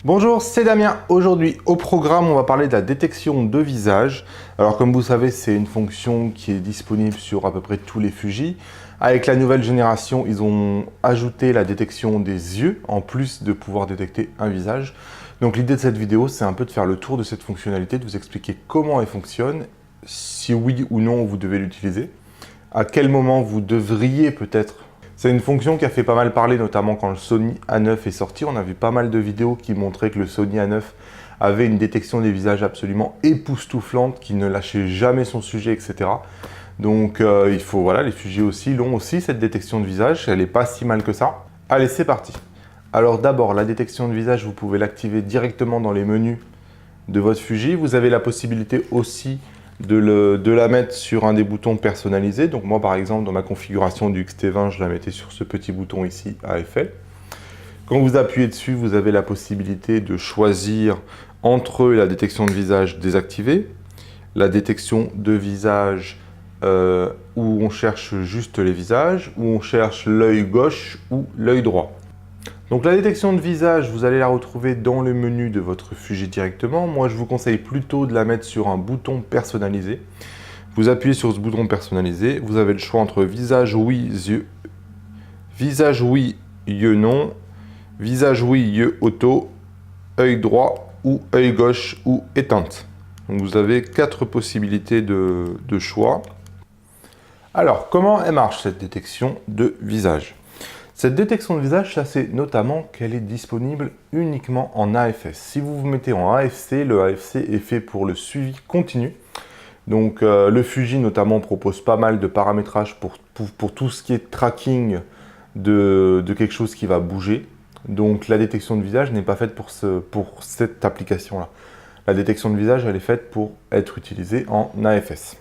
Bonjour, c'est Damien. Aujourd'hui, au programme, on va parler de la détection de visage. Alors, comme vous savez, c'est une fonction qui est disponible sur à peu près tous les Fuji. Avec la nouvelle génération, ils ont ajouté la détection des yeux, en plus de pouvoir détecter un visage. Donc, l'idée de cette vidéo, c'est un peu de faire le tour de cette fonctionnalité, de vous expliquer comment elle fonctionne, si oui ou non vous devez l'utiliser, à quel moment vous devriez peut-être. C'est une fonction qui a fait pas mal parler, notamment quand le Sony A9 est sorti. On a vu pas mal de vidéos qui montraient que le Sony A9 avait une détection des visages absolument époustouflante, qui ne lâchait jamais son sujet, etc. Donc il faut, voilà, les Fuji aussi l'ont aussi cette détection de visage. Elle n'est pas si mal que ça. Allez, c'est parti. Alors d'abord, la détection de visage, vous pouvez l'activer directement dans les menus de votre Fuji. Vous avez la possibilité aussi de la mettre sur un des boutons personnalisés. Donc moi par exemple dans ma configuration du X-T20, je la mettais sur ce petit bouton ici à effet. Quand vous appuyez dessus, vous avez la possibilité de choisir entre la détection de visage désactivée, la détection de visage où on cherche juste les visages, où on cherche l'œil gauche ou l'œil droit. Donc la détection de visage, vous allez la retrouver dans le menu de votre Fuji directement. Moi, je vous conseille plutôt de la mettre sur un bouton personnalisé. Vous appuyez sur ce bouton personnalisé, vous avez le choix entre visage oui, yeux non, visage oui, yeux auto, œil droit ou œil gauche ou éteinte. Donc vous avez 4 possibilités de choix. Alors, comment elle marche cette détection de visage ? Cette détection de visage, ça c'est notamment qu'elle est disponible uniquement en AFS. Si vous vous mettez en AFC, le AFC est fait pour le suivi continu. Donc le Fuji notamment propose pas mal de paramétrage pour tout ce qui est tracking de quelque chose qui va bouger. Donc la détection de visage n'est pas faite pour cette application-là. La détection de visage, elle est faite pour être utilisée en AFS.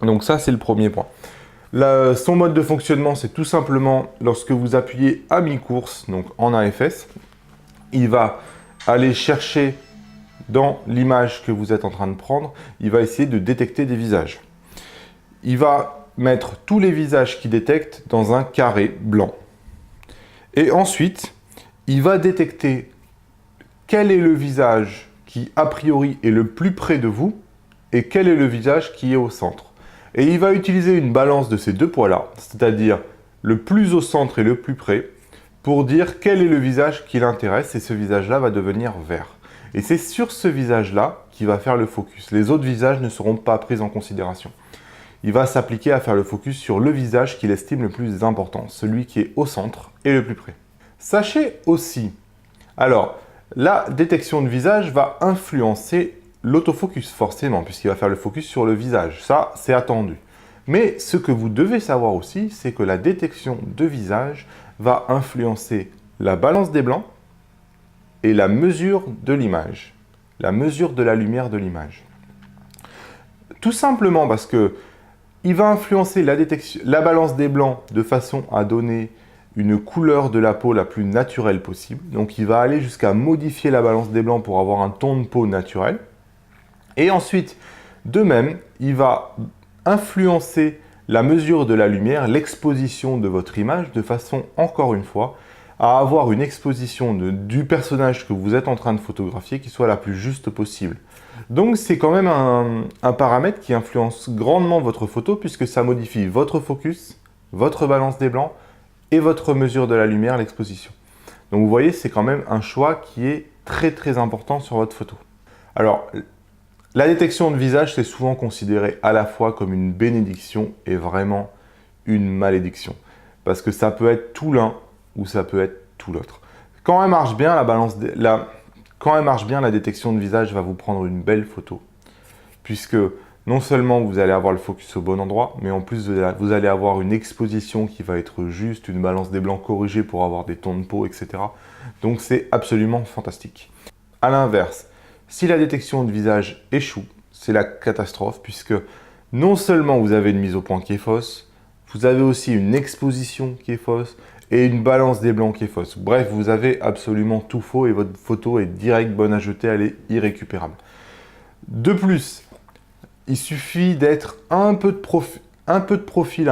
Donc ça, c'est le premier point. Son mode de fonctionnement, c'est tout simplement lorsque vous appuyez à mi-course, donc en AFS, il va aller chercher dans l'image que vous êtes en train de prendre, il va essayer de détecter des visages. Il va mettre tous les visages qu'il détecte dans un carré blanc. Et ensuite, il va détecter quel est le visage qui, a priori, est le plus près de vous et quel est le visage qui est au centre. Et il va utiliser une balance de ces deux poids-là, c'est-à-dire le plus au centre et le plus près, pour dire quel est le visage qui l'intéresse, et ce visage-là va devenir vert. Et c'est sur ce visage-là qu'il va faire le focus. Les autres visages ne seront pas pris en considération. Il va s'appliquer à faire le focus sur le visage qu'il estime le plus important, celui qui est au centre et le plus près. Sachez aussi, alors, la détection de visage va influencer l'autofocus, forcément, puisqu'il va faire le focus sur le visage. Ça, c'est attendu. Mais ce que vous devez savoir aussi, c'est que la détection de visage va influencer la balance des blancs et la mesure de l'image, la mesure de la lumière de l'image. Tout simplement parce que il va influencer la balance des blancs de façon à donner une couleur de la peau la plus naturelle possible. Donc il va aller jusqu'à modifier la balance des blancs pour avoir un ton de peau naturel. Et ensuite, de même, il va influencer la mesure de la lumière, l'exposition de votre image, de façon, encore une fois, à avoir une exposition du personnage que vous êtes en train de photographier qui soit la plus juste possible. Donc c'est quand même un paramètre qui influence grandement votre photo puisque ça modifie votre focus, votre balance des blancs et votre mesure de la lumière, l'exposition. Donc vous voyez, c'est quand même un choix qui est très très important sur votre photo. Alors, la détection de visage, c'est souvent considéré à la fois comme une bénédiction et vraiment une malédiction. Parce que ça peut être tout l'un ou ça peut être tout l'autre. Quand elle marche bien, la détection de visage va vous prendre une belle photo. Puisque non seulement vous allez avoir le focus au bon endroit, mais en plus vous allez avoir une exposition qui va être juste, une balance des blancs corrigée pour avoir des tons de peau, etc. Donc c'est absolument fantastique. A l'inverse, si la détection de visage échoue, c'est la catastrophe puisque non seulement vous avez une mise au point qui est fausse, vous avez aussi une exposition qui est fausse et une balance des blancs qui est fausse. Bref, vous avez absolument tout faux et votre photo est direct bonne à jeter, elle est irrécupérable. De plus, il suffit d'être un peu de profil, un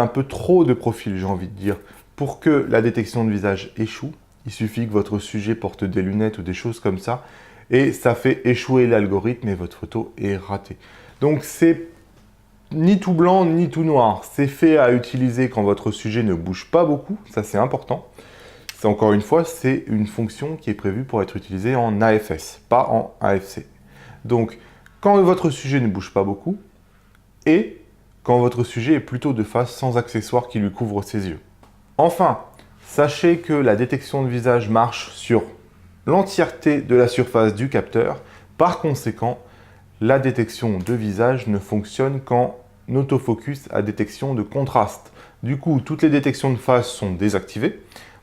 peu trop de profil, j'ai envie de dire, pour que la détection de visage échoue. Il suffit que votre sujet porte des lunettes ou des choses comme ça, et ça fait échouer l'algorithme et votre photo est ratée. Donc c'est ni tout blanc ni tout noir. C'est fait à utiliser quand votre sujet ne bouge pas beaucoup, ça c'est important. Encore une fois, c'est une fonction qui est prévue pour être utilisée en AFS, pas en AFC. Donc, quand votre sujet ne bouge pas beaucoup, et quand votre sujet est plutôt de face sans accessoires qui lui couvrent ses yeux. Enfin, sachez que la détection de visage marche sur l'entièreté de la surface du capteur. Par conséquent, la détection de visage ne fonctionne qu'en autofocus à détection de contraste. Du coup, toutes les détections de face sont désactivées.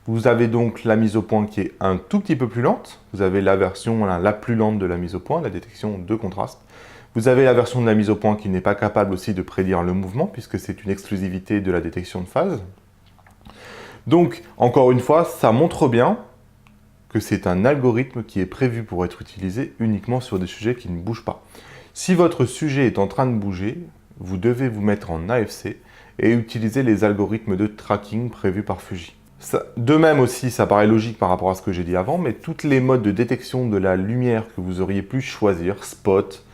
Vous avez donc la mise au point qui est un tout petit peu plus lente. Vous avez la version la plus lente de la mise au point, la détection de contraste. Vous avez la version de la mise au point qui n'est pas capable aussi de prédire le mouvement, puisque c'est une exclusivité de la détection de phase. Donc, encore une fois, ça montre bien que c'est un algorithme qui est prévu pour être utilisé uniquement sur des sujets qui ne bougent pas. Si votre sujet est en train de bouger, vous devez vous mettre en AFC et utiliser les algorithmes de tracking prévus par Fuji. De même aussi, ça paraît logique par rapport à ce que j'ai dit avant, mais toutes les modes de détection de la lumière que vous auriez pu choisir, spot,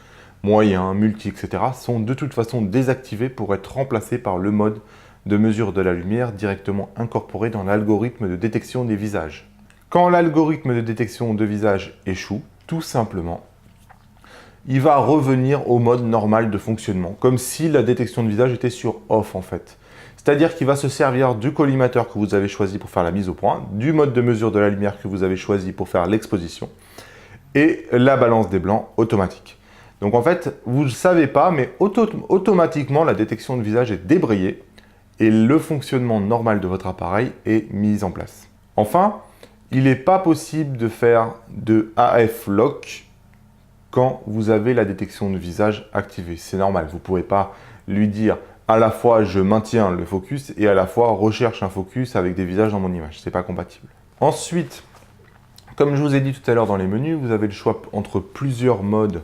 moyen, multi, etc., sont de toute façon désactivés pour être remplacés par le mode de mesure de la lumière directement incorporé dans l'algorithme de détection des visages. Quand l'algorithme de détection de visage échoue, tout simplement, il va revenir au mode normal de fonctionnement, comme si la détection de visage était sur off en fait. C'est-à-dire qu'il va se servir du collimateur que vous avez choisi pour faire la mise au point, du mode de mesure de la lumière que vous avez choisi pour faire l'exposition, et la balance des blancs automatique. Donc en fait, vous ne le savez pas, mais automatiquement, la détection de visage est débrayée et le fonctionnement normal de votre appareil est mis en place. Enfin, il n'est pas possible de faire de AF Lock quand vous avez la détection de visage activée. C'est normal, vous ne pouvez pas lui dire à la fois je maintiens le focus et à la fois recherche un focus avec des visages dans mon image. Ce n'est pas compatible. Ensuite, comme je vous ai dit tout à l'heure dans les menus, vous avez le choix entre plusieurs modes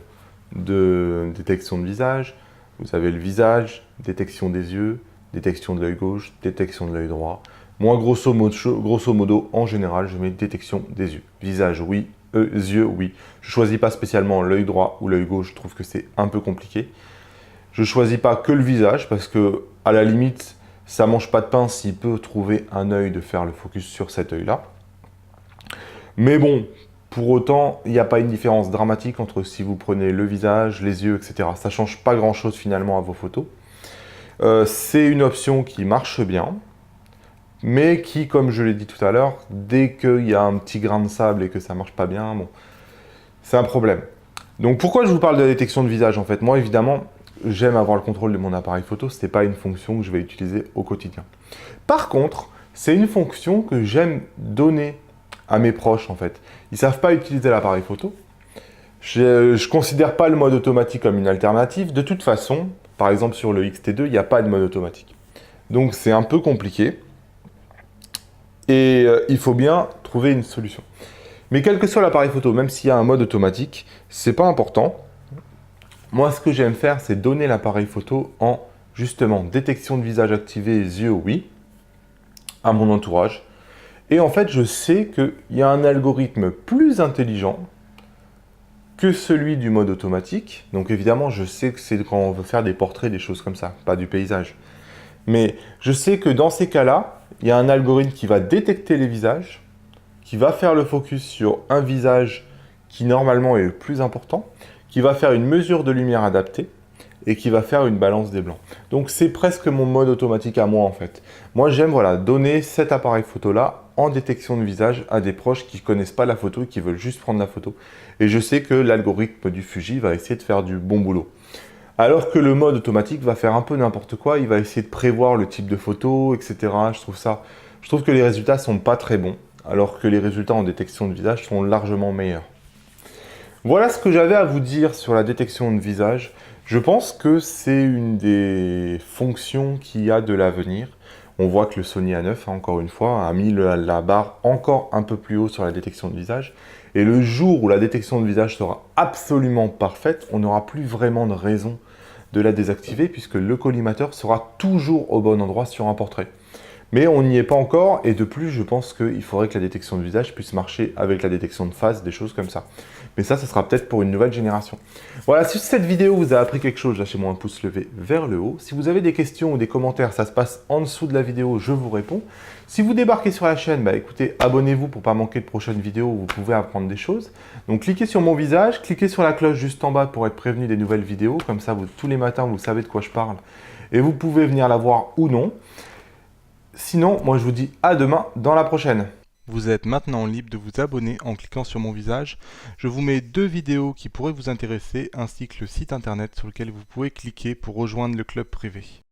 de détection de visage. Vous avez le visage, détection des yeux, détection de l'œil gauche, détection de l'œil droit. Moi, grosso modo, en général, je mets détection des yeux. Visage, oui. Yeux, oui. Je ne choisis pas spécialement l'œil droit ou l'œil gauche, je trouve que c'est un peu compliqué. Je ne choisis pas que le visage parce que, à la limite, ça ne mange pas de pain s'il peut trouver un œil de faire le focus sur cet œil-là. Mais bon, pour autant, il n'y a pas une différence dramatique entre si vous prenez le visage, les yeux, etc. Ça ne change pas grand-chose finalement à vos photos. C'est une option qui marche bien, mais qui, comme je l'ai dit tout à l'heure, dès qu'il y a un petit grain de sable et que ça ne marche pas bien, bon, c'est un problème. Donc pourquoi je vous parle de la détection de visage en fait? Moi évidemment, j'aime avoir le contrôle de mon appareil photo, ce n'est pas une fonction que je vais utiliser au quotidien. Par contre, c'est une fonction que j'aime donner à mes proches en fait. Ils ne savent pas utiliser l'appareil photo. Je ne considère pas le mode automatique comme une alternative. De toute façon, par exemple sur le X-T2, il n'y a pas de mode automatique. Donc c'est un peu compliqué. Et il faut bien trouver une solution. Mais quel que soit l'appareil photo, même s'il y a un mode automatique, c'est pas important. Moi, ce que j'aime faire, c'est donner l'appareil photo en, justement, détection de visage activée, yeux, oui, à mon entourage. Et en fait, je sais qu'il y a un algorithme plus intelligent que celui du mode automatique. Donc évidemment, je sais que c'est quand on veut faire des portraits, des choses comme ça, pas du paysage. Mais je sais que dans ces cas-là, il y a un algorithme qui va détecter les visages, qui va faire le focus sur un visage qui normalement est le plus important, qui va faire une mesure de lumière adaptée et qui va faire une balance des blancs. Donc c'est presque mon mode automatique à moi en fait. Moi j'aime donner cet appareil photo-là en détection de visage à des proches qui ne connaissent pas la photo et qui veulent juste prendre la photo. Et je sais que l'algorithme du Fuji va essayer de faire du bon boulot. Alors que le mode automatique va faire un peu n'importe quoi, il va essayer de prévoir le type de photo, etc. Je trouve que les résultats ne sont pas très bons, alors que les résultats en détection de visage sont largement meilleurs. Voilà ce que j'avais à vous dire sur la détection de visage. Je pense que c'est une des fonctions qui a de l'avenir. On voit que le Sony A9, encore une fois, a mis la barre encore un peu plus haut sur la détection de visage. Et le jour où la détection de visage sera absolument parfaite, on n'aura plus vraiment de raison de la désactiver puisque le collimateur sera toujours au bon endroit sur un portrait. Mais on n'y est pas encore, et de plus, je pense qu'il faudrait que la détection de visage puisse marcher avec la détection de face, des choses comme ça. Mais ça sera peut-être pour une nouvelle génération. Voilà, si cette vidéo vous a appris quelque chose, lâchez-moi un pouce levé vers le haut. Si vous avez des questions ou des commentaires, ça se passe en dessous de la vidéo, je vous réponds. Si vous débarquez sur la chaîne, écoutez, abonnez-vous pour ne pas manquer de prochaines vidéos où vous pouvez apprendre des choses. Donc cliquez sur mon visage, cliquez sur la cloche juste en bas pour être prévenu des nouvelles vidéos. Comme ça, tous les matins, vous savez de quoi je parle. Et vous pouvez venir la voir ou non. Sinon, moi je vous dis à demain dans la prochaine. Vous êtes maintenant libre de vous abonner en cliquant sur mon visage. Je vous mets 2 vidéos qui pourraient vous intéresser ainsi que le site internet sur lequel vous pouvez cliquer pour rejoindre le club privé.